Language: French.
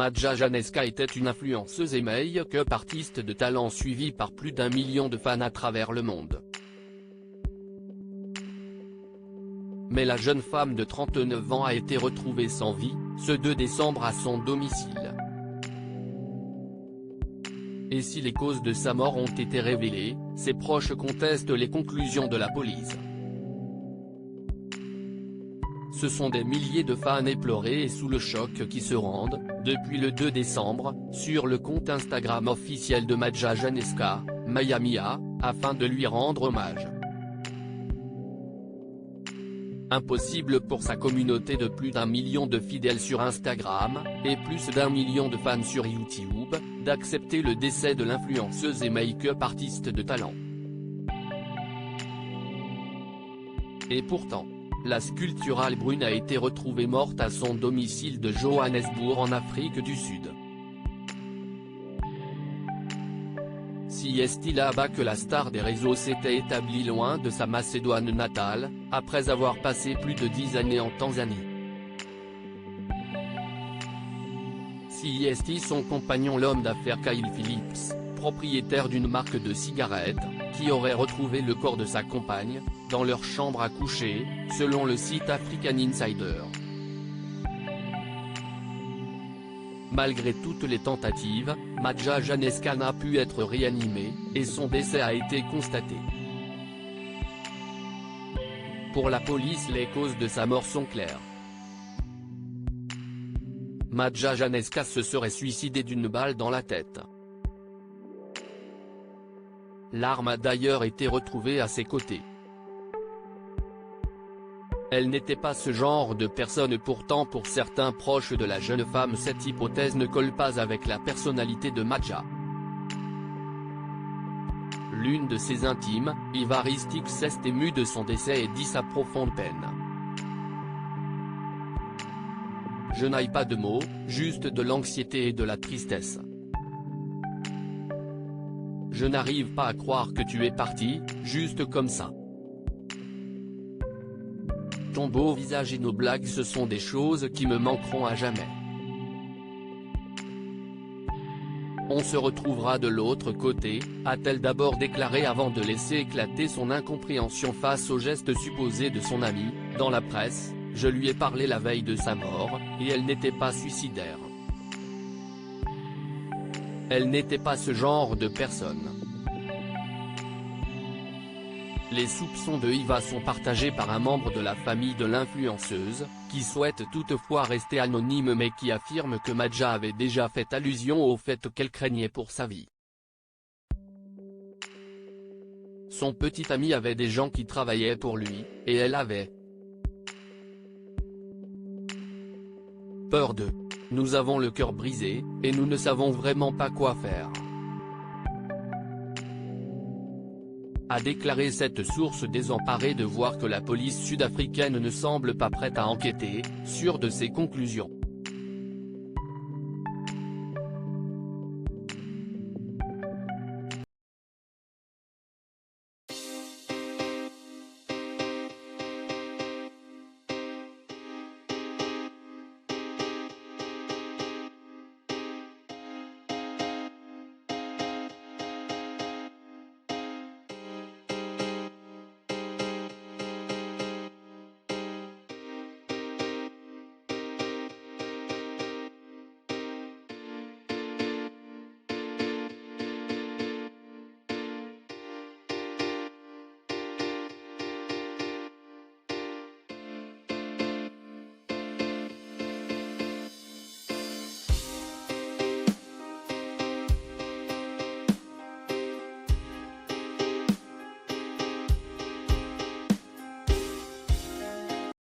Madja Janeska était une influenceuse et make-up artiste de talent suivie par plus d'1 million de fans à travers le monde. Mais la jeune femme de 39 ans a été retrouvée sans vie, ce 2 décembre à son domicile. Et si les causes de sa mort ont été révélées, ses proches contestent les conclusions de la police. Ce sont des milliers de fans éplorés et sous le choc qui se rendent, depuis le 2 décembre, sur le compte Instagram officiel de Madja Janeska, Maya Mia, afin de lui rendre hommage. Impossible pour sa communauté de plus d'1 million de fidèles sur Instagram, et plus d'1 million de fans sur YouTube, d'accepter le décès de l'influenceuse et make-up artiste de talent. Et pourtant, la sculpturale brune a été retrouvée morte à son domicile de Johannesburg en Afrique du Sud. Si est-il là-bas que la star des réseaux s'était établie loin de sa Macédoine natale, après avoir passé plus de 10 années en Tanzanie. Si est-il son compagnon l'homme d'affaires Kyle Phillips, propriétaire d'une marque de cigarettes, qui aurait retrouvé le corps de sa compagne, dans leur chambre à coucher, selon le site African Insider. Malgré toutes les tentatives, Madja Janeska n'a pu être réanimée, et son décès a été constaté. Pour la police, les causes de sa mort sont claires. Madja Janeska se serait suicidée d'une balle dans la tête. L'arme a d'ailleurs été retrouvée à ses côtés. Elle n'était pas ce genre de personne, pourtant pour certains proches de la jeune femme cette hypothèse ne colle pas avec la personnalité de Madja. L'une de ses intimes, Iva Ristic, s'est émue de son décès et dit sa profonde peine. « Je n'ai pas de mots, juste de l'anxiété et de la tristesse. Je n'arrive pas à croire que tu es parti, juste comme ça. Ton beau visage et nos blagues, ce sont des choses qui me manqueront à jamais. On se retrouvera de l'autre côté », a-t-elle d'abord déclaré avant de laisser éclater son incompréhension face au geste supposé de son amie. Dans la presse, « Je lui ai parlé la veille de sa mort, et elle n'était pas suicidaire. Elle n'était pas ce genre de personne. » Les soupçons de Iva sont partagés par un membre de la famille de l'influenceuse, qui souhaite toutefois rester anonyme mais qui affirme que Madja avait déjà fait allusion au fait qu'elle craignait pour sa vie. Son petit ami avait des gens qui travaillaient pour lui, et elle avait peur d'eux. Nous avons le cœur brisé, et nous ne savons vraiment pas quoi faire. A déclaré cette source désemparée de voir que la police sud-africaine ne semble pas prête à enquêter, sûre de ses conclusions.